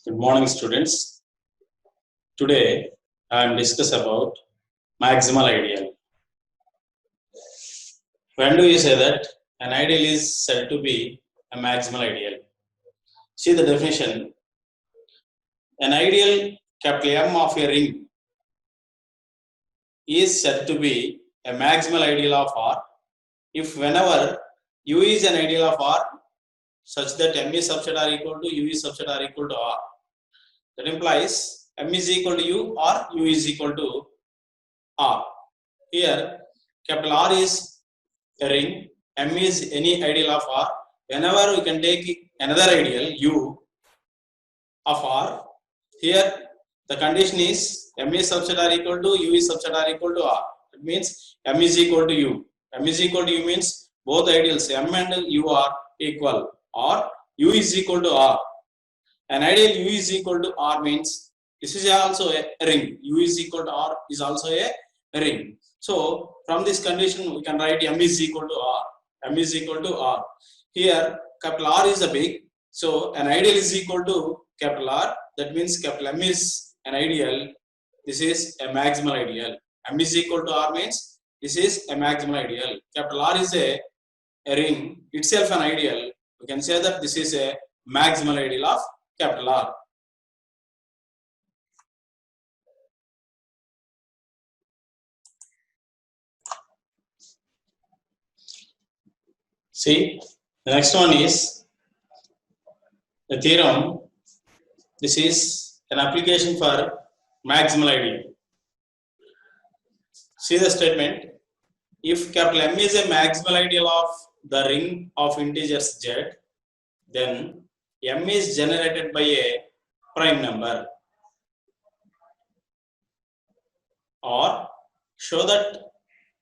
Good morning, students. Today, I am discuss about maximal ideal. When do you say that an ideal is said to be a maximal ideal? See the definition. An ideal capital M of a ring is said to be a maximal ideal of R if whenever U is an ideal of R such that M is subset R equal to U is subset R equal to R. That implies M is equal to U or U is equal to R. Here, capital R is a ring, M is any ideal of R. Whenever we can take another ideal U of R, here the condition is M is subset R equal to U is subset R equal to R. It means M is equal to U. M is equal to U means both ideals M and U are equal, or U is equal to R. An ideal U is equal to R means this is also a ring. U is equal to R is also a ring. So from this condition we can write M is equal to R. M is equal to R. Here capital R is a big, so an ideal is equal to capital R. That means capital M is an ideal. This is a maximal ideal. M is equal to R means this is a maximal ideal. Capital R is a ring, itself an ideal. We can say that this is a maximal ideal of capital R. See, the next one is the theorem. This is an application for maximal ideal. See the statement. If capital M is a maximal ideal of the ring of integers Z, then M is generated by a prime number. Or show that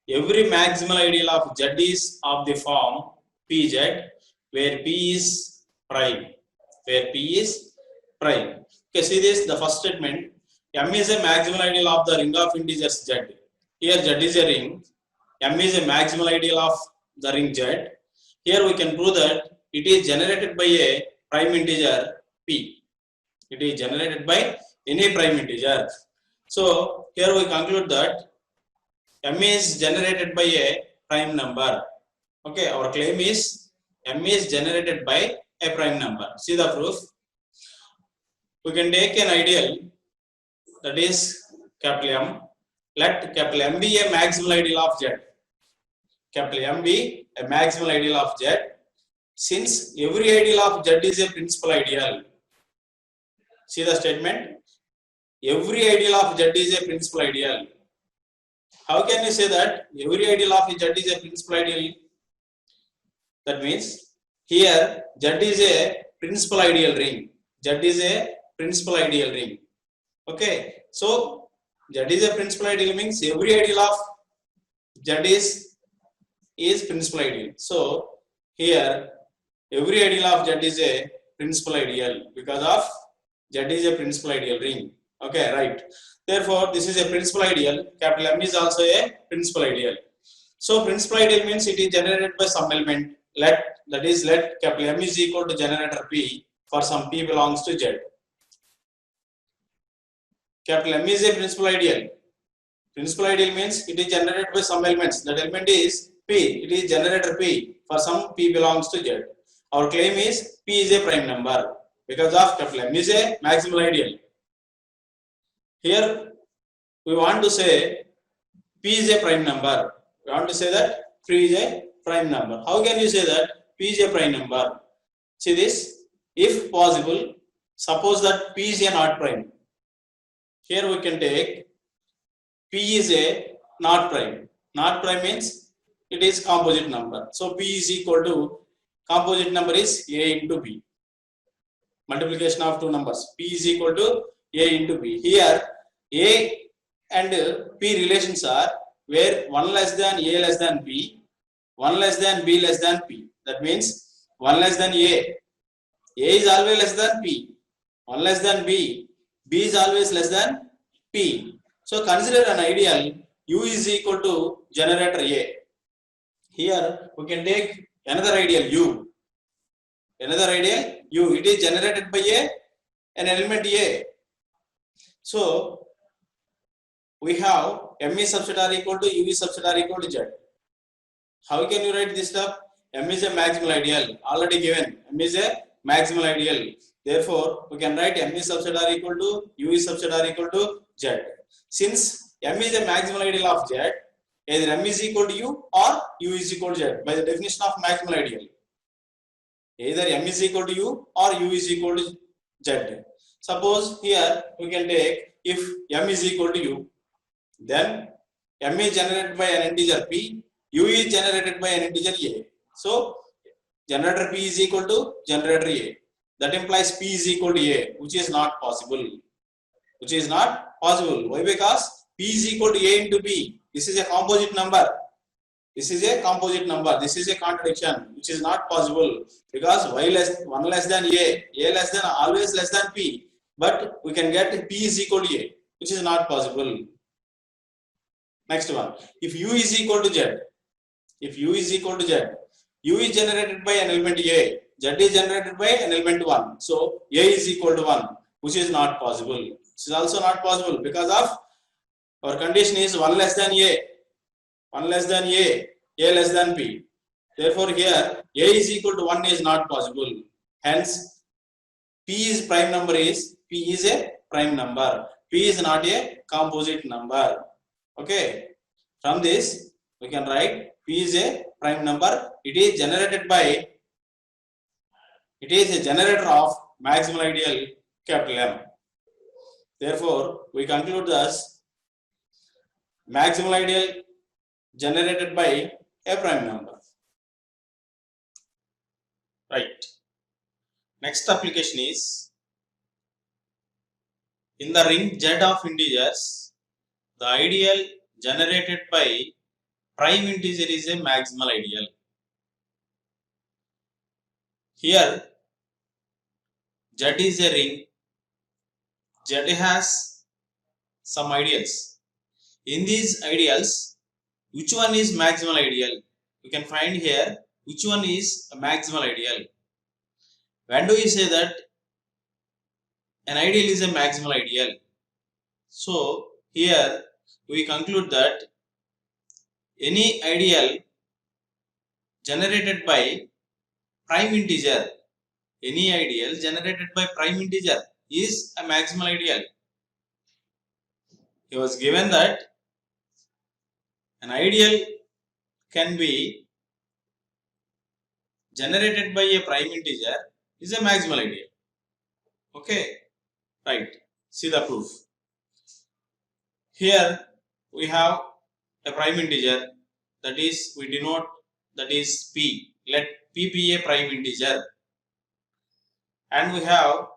every maximal ideal of Z is of the form Pz, where P is prime. Where P is prime. Okay, see this, the first statement. M is a maximal ideal of the ring of integers Z. Here Z is a ring. M is a maximal ideal of the ring Z. Here we can prove that it is generated by a prime integer P. It is generated by any prime integer. So here we conclude that M is generated by a prime number. Okay, our claim is M is generated by a prime number. See the proof. We can take an ideal, that is capital M. Let capital M be a maximal ideal of Z. Capital M be a maximal ideal of Z. Since every ideal of Z is a principal ideal. See the statement. Every ideal of Z is a principal ideal. How can you say that every ideal of Z is a principal ideal? That means here Z is a principal ideal ring. Z is a principal ideal ring. Okay, so Z is a principal ideal means every ideal of Z is principal ideal. So here every ideal of Z is a principal ideal because of Z is a principal ideal ring. Okay, right. Therefore, this is a principal ideal. Capital M is also a principal ideal. So principal ideal means it is generated by some element. Let capital M is equal to generator P for some P belongs to Z. Capital M is a principal ideal. Principal ideal means it is generated by some elements. That element is P. It is generator P for some P belongs to Z. Our claim is P is a prime number because of capital M is a maximal ideal. Here we want to say P is a prime number. We want to say that P is a prime number. How can you say that P is a prime number? See this. If possible, suppose that P is a not prime. Here we can take P is a not prime. Not prime means it is composite number. So P is equal to composite number is A into B. Multiplication of two numbers. P is equal to A into B. Here A and P relations are where 1 less than A less than B, 1 less than B less than P. That means 1 less than A is always less than P. 1 less than B is always less than P. So consider an ideal U is equal to generator A. Here we can take another ideal U. Another ideal U. It is generated by an element A. So we have M is subset R equal to U is subset R equal to Z. How can you write this stuff? M is a maximal ideal, already given. M is a maximal ideal. Therefore, we can write M is subset R equal to U is subset R equal to Z. Since M is a maximal ideal of Z, either M is equal to U or U is equal to Z by the definition of maximal ideal. Either M is equal to U or U is equal to Z. Suppose here we can take if M is equal to U, then M is generated by an integer P, U is generated by an integer A. So generator P is equal to generator A. That implies P is equal to A, which is not possible. Which is not possible. Why? Because P is equal to A into B. This is a composite number. This is a composite number. This is a contradiction, which is not possible because y less 1 less than A less than always less than P. But we can get P is equal to A, which is not possible. Next one. If U is equal to Z, if U is equal to Z, U is generated by an element A, Z is generated by an element 1. So A is equal to 1, which is not possible. This is also not possible because of our condition is 1 less than A. 1 less than A less than P. Therefore, here A is equal to 1 is not possible. Hence, P is prime number is P is a prime number. P is not a composite number. Okay. From this, we can write P is a prime number. It is generated by. It is a generator of maximal ideal capital M. Therefore, we conclude thus maximal ideal generated by a prime number. Right. Next application is in the ring Z of integers, the ideal generated by prime integer is a maximal ideal. Here Z is a ring. Z has some ideals. In these ideals, which one is maximal ideal? We can find here which one is a maximal ideal. When do we say that an ideal is a maximal ideal? So here we conclude that any ideal generated by prime integer, any ideal generated by prime integer is a maximal ideal. It was given that an ideal can be generated by a prime integer is a maximal ideal. Okay, right. See the proof. Here we have a prime integer, that is we denote that is P. Let P be a prime integer. And we have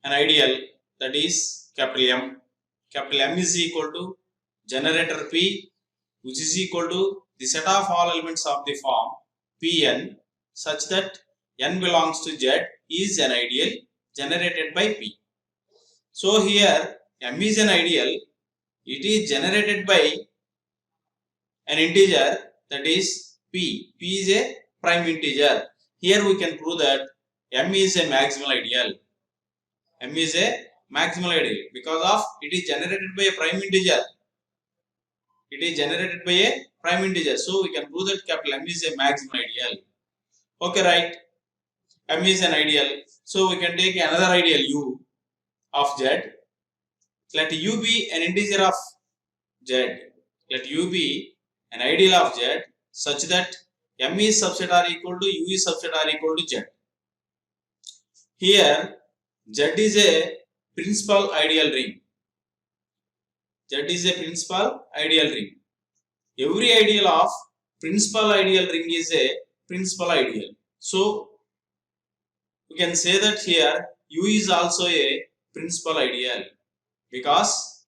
an ideal, that is capital M. Capital M is equal to generator P, which is equal to the set of all elements of the form Pn such that n belongs to Z is an ideal generated by P. So here M is an ideal. It is generated by an integer, that is P. P is a prime integer. Here we can prove that M is a maximal ideal. M is a maximal ideal because of it is generated by a prime integer. It is generated by a prime integer. So we can prove that capital M is a maximal ideal. Okay, right. M is an ideal. So we can take another ideal U of Z. Let U be an integer of Z. Let U be an ideal of Z such that M is subset R equal to U is subset R equal to Z. Here Z is a principal ideal ring. Z is a principal ideal ring. Every ideal of principal ideal ring is a principal ideal. So we can say that here U is also a principal ideal because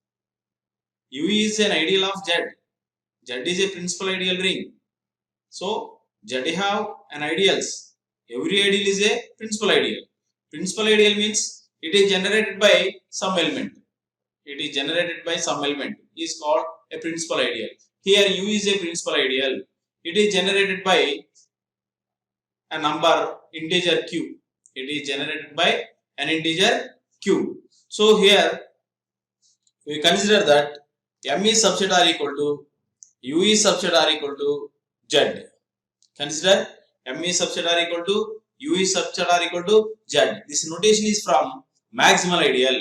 U is an ideal of Z. Z is a principal ideal ring. So Z have an ideals. Every ideal is a principal ideal. Principal ideal means it is generated by some element. It is generated by some element is called a principal ideal. Here U is a principal ideal. It is generated by a number integer Q. It is generated by an integer q. So here we consider that m is subset are equal to u is subset are equal to z. Consider m is subset are equal to u is subset are equal to z. This notation is from maximal ideal.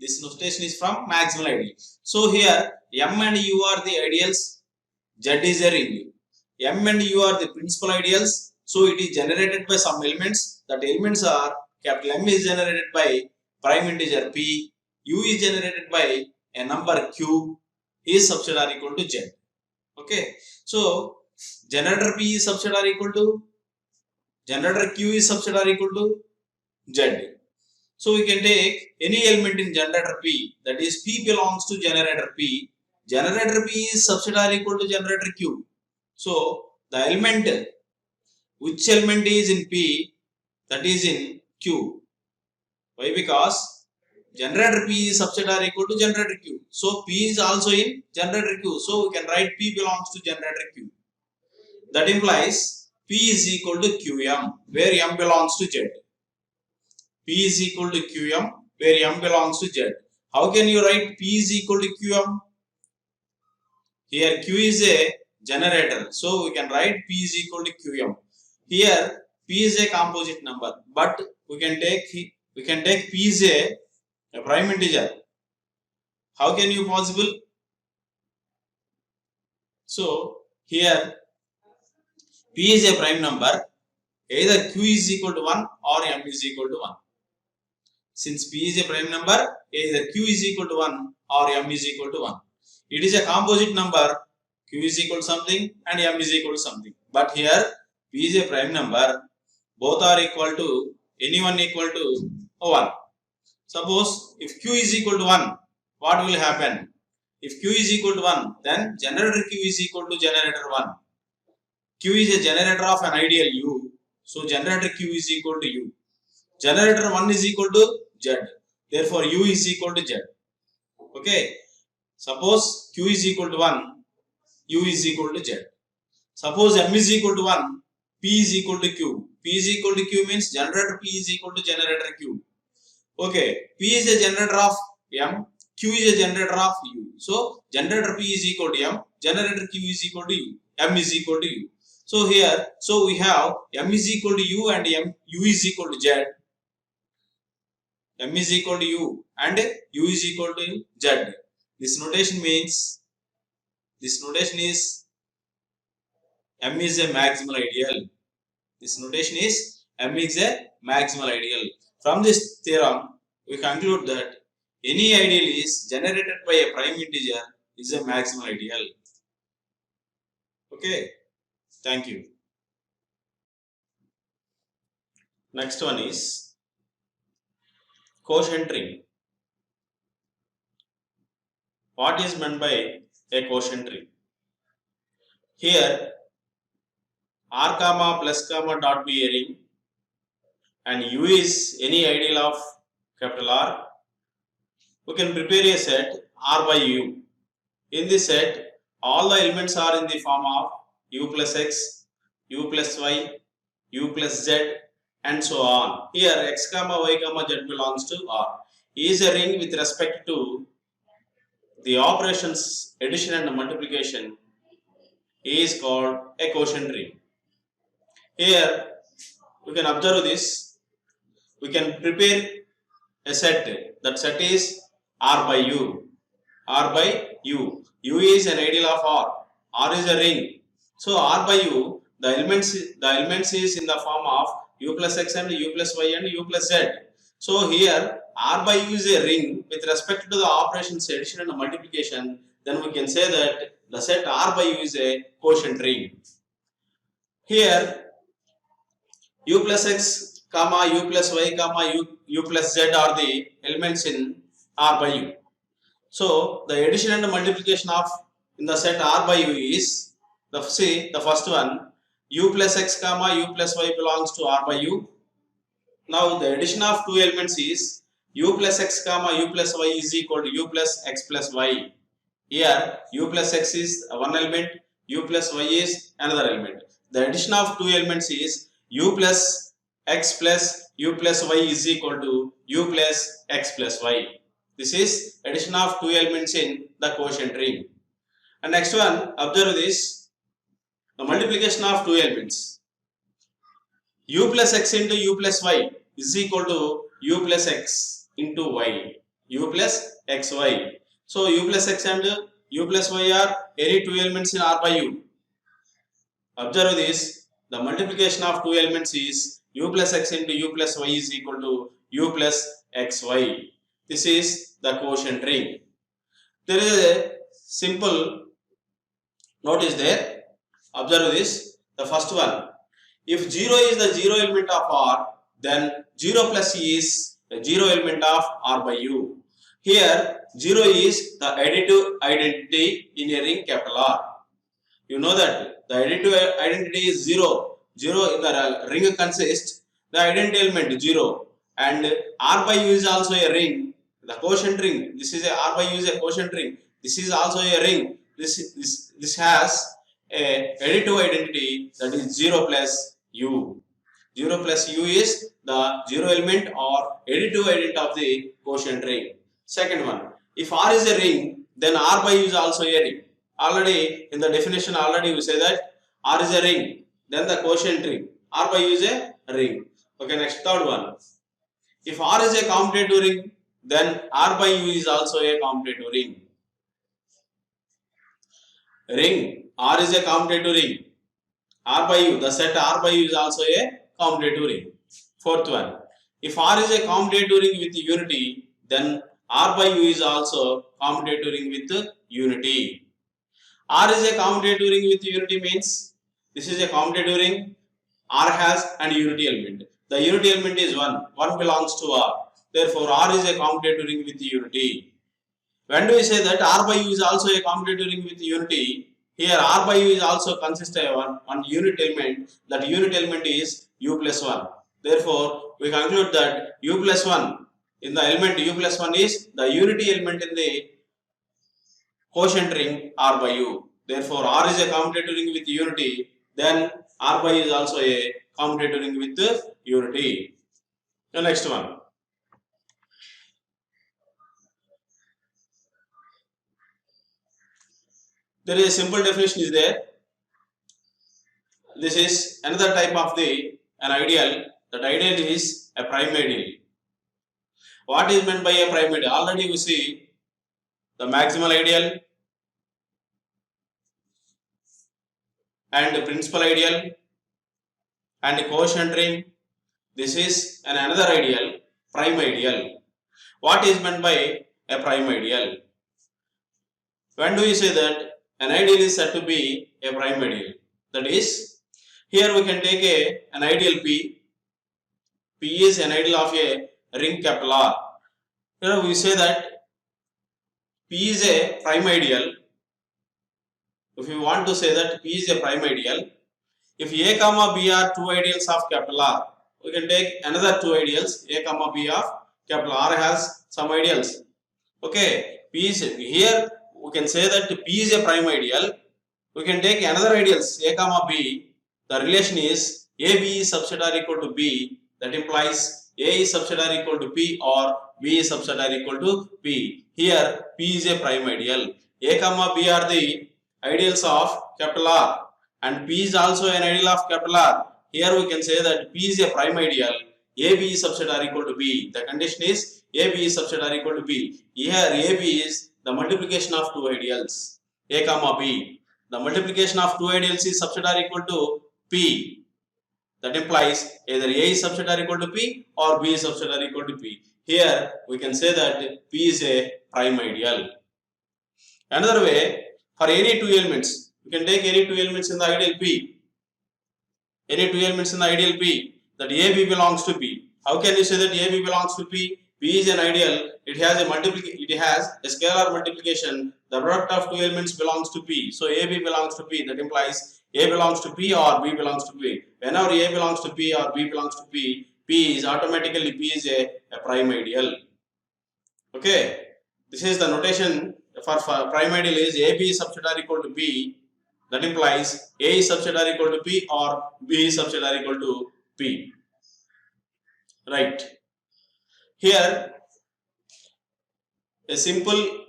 This notation is from maximal ideal. So here m and u are the ideals, z is a ring. M and u are the principal ideals. So it is generated by some elements. That elements are capital M is generated by prime integer p, u is generated by a number q, is subset are equal to z. Okay. So generator p is subset are equal to, generator q is subset are equal to z. So we can take any element in generator p, that is p belongs to generator p. Generator p is subset are equal to generator q. So the element, which element is in p, that is in q. Why? Because generator p is subset are equal to generator q. So p is also in generator q. So we can write p belongs to generator q. That implies p is equal to qm, where m belongs to z. P is equal to qm, where m belongs to z. How can you write p is equal to qm? Here q is a generator, so we can write p is equal to qm. Here p is a composite number, but we can take p is a prime integer. How can you possible? So here p is a prime number, either q is equal to 1 or m is equal to 1. Since p is a prime number, either q is equal to 1 or m is equal to 1. It is a composite number, q is equal to something and m is equal to something. But here p is a prime number, both are equal to, any one equal to 1. Suppose if q is equal to 1, what will happen? If q is equal to 1, then generator q is equal to generator 1. Q is a generator of an ideal u, so generator q is equal to u. Generator 1 is equal to z, therefore u is equal to z. Okay. Suppose q is equal to 1, u is equal to z. Suppose m is equal to 1, p is equal to q. P is equal to q means generator p is equal to generator q. Okay, p is a generator of m, q is a generator of u. So generator p is equal to m, generator q is equal to u, m is equal to u. So here, so we have m is equal to u and u is equal to z. M is equal to u and u is equal to z. This notation means, this notation is m is a maximal ideal. This notation is m is a maximal ideal. From this theorem, we conclude that any ideal is generated by a prime integer is a maximal ideal. Okay, thank you. Next one is quotient ring. What is meant by a quotient ring? Here r comma plus comma dot be a ring and u is any ideal of capital R. We can prepare a set R by u. In this set, all the elements are in the form of u plus x, u plus y, u plus z and so on. Here x comma y comma z belongs to R. Is a ring with respect to the operations addition and multiplication is called a quotient ring. Here we can observe this. We can prepare a set. That set is R by u. R by u. U is an ideal of R. R is a ring. So R by u, the elements is in the form of u plus x and u plus y and u plus z. So here R by u is a ring with respect to the operations addition and multiplication. Then we can say that the set R by u is a quotient ring. Here u plus x comma u plus y comma u plus z are the elements in R by u. So the addition and multiplication of in the set R by u is the first one, u plus x comma u plus y belongs to R by u. Now the addition of two elements is u plus x comma u plus y is equal to u plus x plus y. Here u plus x is one element, u plus y is another element. The addition of two elements is u plus x plus u plus y is equal to u plus x plus y. This is addition of two elements in the quotient ring. And next one, observe this, the multiplication of two elements. U plus x into u plus y is equal to u plus x into y, u plus xy. So u plus x and u plus y are any two elements in R by u. Observe this, the multiplication of two elements is u plus x into u plus y is equal to u plus xy. This is the quotient ring. There is a simple notice there. Observe this, the first one. If 0 is the 0 element of R, then 0 plus is the 0 element of R by U. Here 0 is the additive identity in a ring capital R. You know that the additive identity is 0. 0 in the ring consists the identity element 0, and R by U is also a ring, the quotient ring. This is a R by U is a quotient ring. This is also a ring. This has a additive identity that is 0 plus U. 0 plus U is the 0 element or additive identity of the quotient ring. Second one, if R is a ring, then R by U is also a ring. Already in the definition, already we say that R is a ring, then the quotient ring. R by U is a ring. Okay, next third one. If R is a commutative ring, then R by U is also a commutative ring. Ring, R is a commutative ring. R by U, the set R by U is also a commutative ring. Fourth one, if R is a commutative ring with unity, then R by U is also commutative ring with unity. R is a commutative ring with unity means this is a commutative ring. R has an unity element. The unity element is 1. 1 belongs to R. Therefore, R is a commutative ring with unity. When do we say that R by U is also a commutative ring with unity? Here R by U is also consists of one unit element. That unit element is U plus 1. Therefore, we conclude that U plus 1 in the element U plus 1 is the unity element in the quotient ring R by U. Therefore, R is a commutative ring with unity. Then R by U is also a commutative ring with unity. The next one. There is a simple definition is there. This is another type of an ideal. That ideal is a prime ideal. What is meant by a prime ideal? Already we see the maximal ideal and the principal ideal and the quotient ring. This is another ideal, prime ideal. What is meant by a prime ideal? When do we say that an ideal is said to be a prime ideal? That is, here we can take an ideal P. P is an ideal of a ring capital R. Here we say that P is a prime ideal. If you want to say that P is a prime ideal, if A comma B are two ideals of capital R, we can take another two ideals A comma B of capital R has some ideals. Okay, P is here. We can say that P is a prime ideal. We can take another ideals A comma B. The relation is AB is subset or equal to B. That implies A is subset or equal to P or B is subset or equal to P. Here P is a prime ideal. A comma B are the ideals of capital R and P is also an ideal of capital R. Here we can say that P is a prime ideal. AB is subset or equal to B. The condition is AB is subset or equal to B. Here AB is the multiplication of two ideals A comma B. The multiplication of two ideals is subset or equal to P. That implies either A is subset or equal to P or B is subset or equal to P. Here we can say that P is a prime ideal. Another way, for any two elements, we can take any two elements in the ideal P. Any two elements in the ideal P, that AB belongs to P. How can you say that AB belongs to P? P is an ideal. It has a scalar multiplication. The product of two elements belongs to P. So AB belongs to P. That implies A belongs to P or B belongs to P. Whenever A belongs to P or B belongs to P, P is automatically P is a prime ideal. Okay, this is the notation for prime ideal is AB is subset or equal to B. That implies A is subset or equal to P or B is subset or equal to P. Right. Here, a simple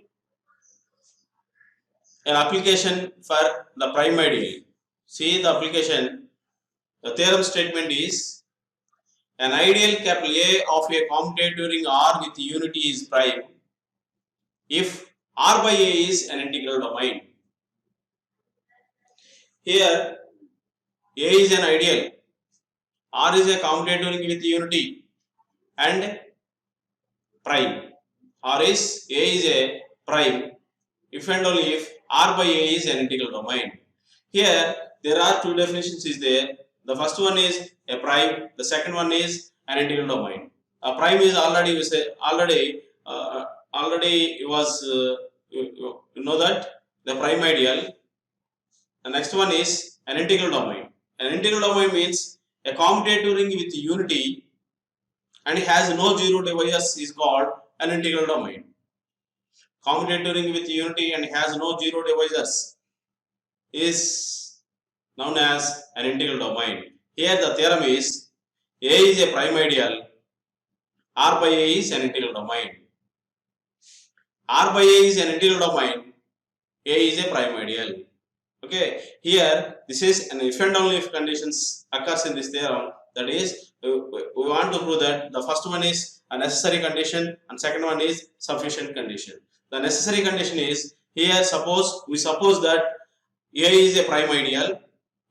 an application for the prime ideal. See the application. The theorem statement is an ideal capital A of a commutative ring R with unity is prime if R by A is an integral domain. Here, A is an ideal, R is a commutative ring with unity and prime. A is a prime if and only if R by A is an integral domain. Here, there are two definitions is there. The first one is a prime. The second one is an integral domain. A prime is already you know that the prime ideal. The next one is an integral domain. An integral domain means a commutative ring with unity and has no zero divisors is called an integral domain. Commutative ring with unity and has no zero divisors is known as an integral domain. Here the theorem is A is a prime ideal, R by A is an integral domain. R by A is an integral domain, A is a prime ideal. Okay, here this is an if and only if conditions occurs in this theorem. That is, we want to prove that the first one is a necessary condition and second one is sufficient condition. The necessary condition is here we suppose that A is a prime ideal.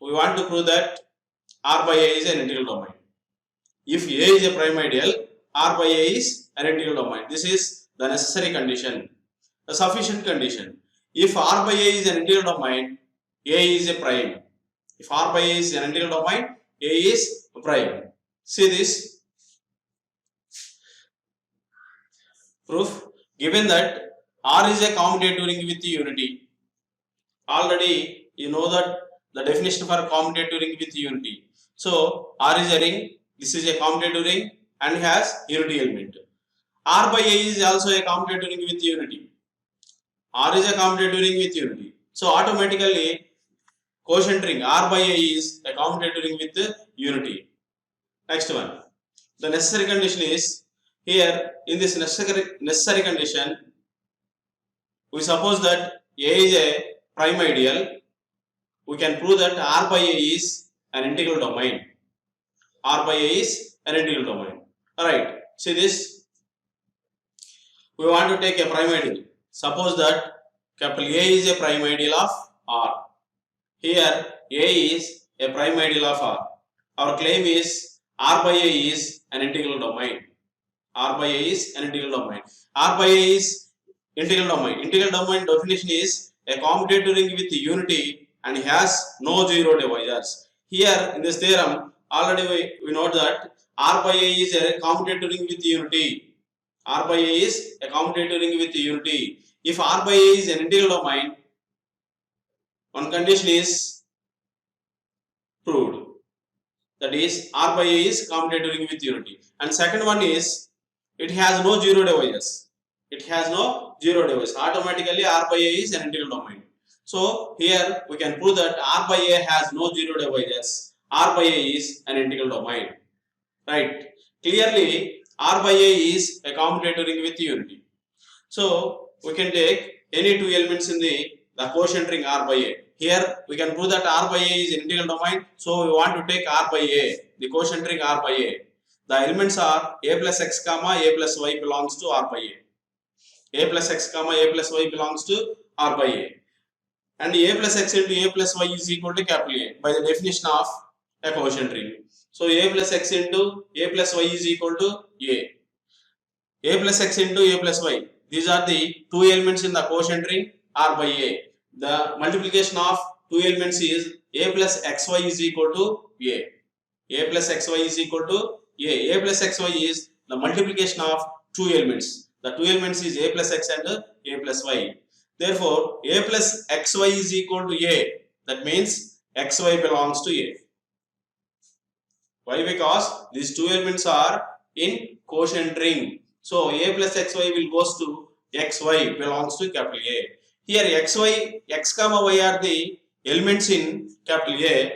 We want to prove that R by A is an integral domain. If A is a prime ideal, R by A is an integral domain. This is the necessary condition. The sufficient condition. If R by A is an integral domain, A is a prime. If R by A is an integral domain, A is a prime. See this proof. Given that R is a commutative ring with unity. Already you know that the definition for commutative ring with unity. So R is a ring, this is a commutative ring and has unity element. R by A is also a commutative ring with unity. R is a commutative ring with unity. So automatically quotient ring R by A is a commutative ring with unity. Next one. The necessary condition is here in this necessary condition we suppose that A is a prime ideal. We can prove that R by A is an integral domain. R by A is an integral domain. Alright, see this. We want to take a prime ideal. Suppose that capital A is a prime ideal of R. Here A is a prime ideal of R. Our claim is R by A is an integral domain. R by A is an integral domain. R by A is integral domain. Integral domain definition is a commutative ring with unity and has no zero divisors. Here in this theorem, already we know that R by A is a commutative ring with unity. R by A is a commutative ring with unity. If R by A is an integral domain, one condition is proved. That is, R by A is commutative ring with unity. And second one is, it has no zero divisors. It has no zero divisors. Automatically R by A is an integral domain. So here we can prove that R by A has no zero divisors. R by A is an integral domain. Right. Clearly R by A is a commutative ring with unity. So we can take any two elements in the quotient ring R by A. Here we can prove that R by A is an integral domain. So we want to take R by A, the quotient ring R by A. The elements are A plus X comma A plus Y belongs to R by A. A plus X comma A plus Y belongs to R by A. And A plus X into A plus Y is equal to capital A by the definition of a quotient ring. So A plus X into A plus Y is equal to A. A plus X into A plus Y. These are the two elements in the quotient ring R by A. The multiplication of two elements is A plus XY is equal to A. A plus XY is equal to A. A plus XY is the multiplication of two elements. The two elements is A plus X and A plus Y. Therefore, A plus XY is equal to A. That means XY belongs to A. Why? Because these two elements are in quotient ring. So A plus XY will goes to XY belongs to capital A. Here XY, X comma Y are the elements in capital A.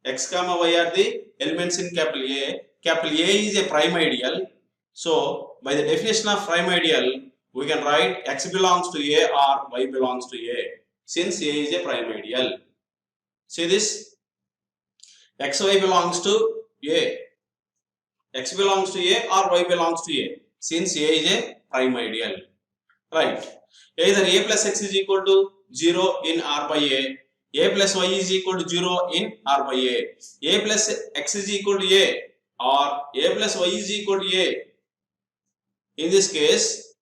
X comma Y are the elements in capital A. capital A is a prime ideal. So by the definition of prime ideal, we can write X belongs to A or Y belongs to A, since A is a prime ideal. See this? XY belongs to A. X belongs to A or Y belongs to A, since A is a prime ideal. Right. Either A plus X is equal to 0 in R by A plus Y is equal to 0 in R by A plus X is equal to A, or A plus Y is equal to A. In this case,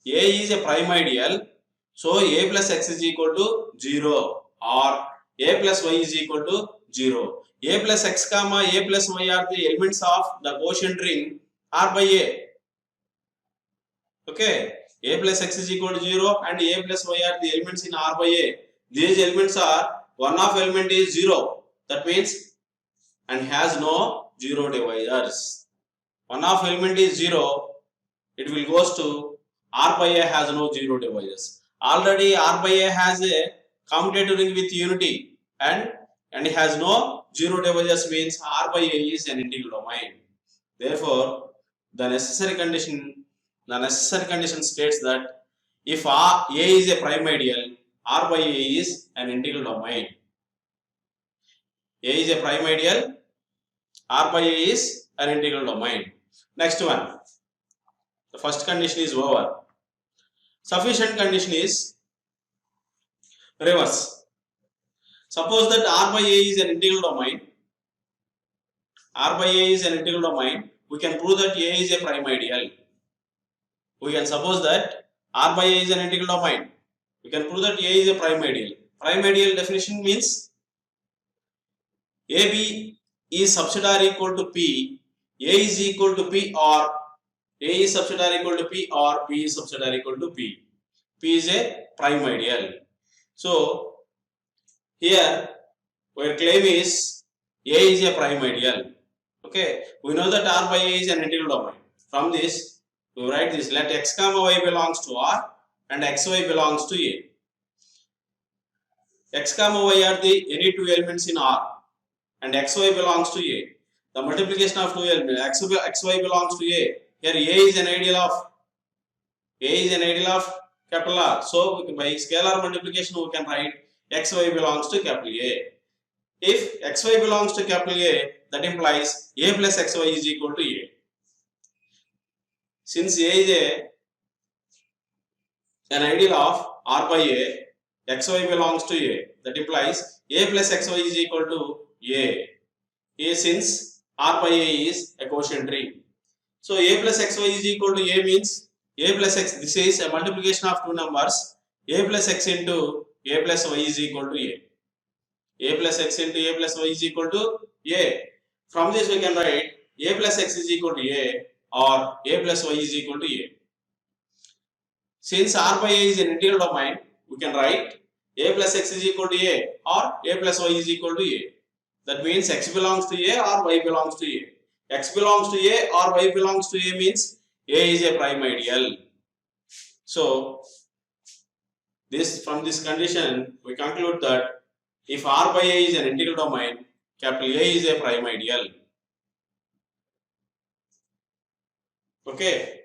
A is a prime ideal, so A plus X is equal to 0, or A plus Y is equal to 0. A plus X comma A plus Y are the elements of the quotient ring R by A. Okay, A plus X is equal to 0 and A plus Y are the elements in R by A. These elements are, one of element is 0, that means, and has no 0 divisors. One of element is 0, it will goes to R by A has no 0 divisors. Already R by A has a commutative ring with unity and it has no 0 divisors, means R by A is an integral domain. Therefore, the necessary condition states that if A is a prime ideal, R by A is an integral domain. A is a prime ideal, R by A is an integral domain. Next one. The first condition is over. Sufficient condition is reverse. Suppose that R by A is an integral domain. R by A is an integral domain. We can prove that A is a prime ideal. We can suppose that R by A is an integral domain. We can prove that A is a prime ideal. Prime ideal definition means AB is subsidiary equal to P, A is equal to P, or A is subsidiary equal to P, or P is subsidiary equal to P. P is a prime ideal. So here our claim is A is a prime ideal. Okay, we know that R by A is an integral domain. From this, we write this: let X comma Y belongs to R and XY belongs to A. X comma Y are the any two elements in R and XY belongs to A. The multiplication of two elements, XY belongs to A. Here A is an ideal of capital R. So by scalar multiplication we can write XY belongs to capital A. If XY belongs to capital A, that implies A plus XY is equal to A. Since A is an ideal of R by A, XY belongs to A. That implies A plus XY is equal to A. Since R by A is a quotient ring. So A plus XY is equal to A means A plus X, this is a multiplication of two numbers. A plus X into A plus Y is equal to A. A plus X into A plus Y is equal to A. From this we can write A plus X is equal to A, or A plus Y is equal to A. Since R by A is an integral domain, we can write A plus X is equal to A, or A plus Y is equal to A. That means X belongs to A or Y belongs to A. X belongs to A or Y belongs to A means A is a prime ideal. So from this condition we conclude that if R by A is an integral domain, capital A is a prime ideal. Okay.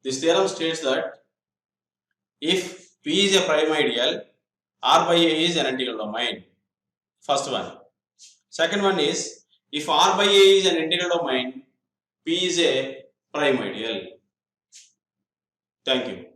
This theorem states that if P is a prime ideal, R by A is an integral domain. First one. Second one is, if R by A is an integral domain, P is a prime ideal. Thank you.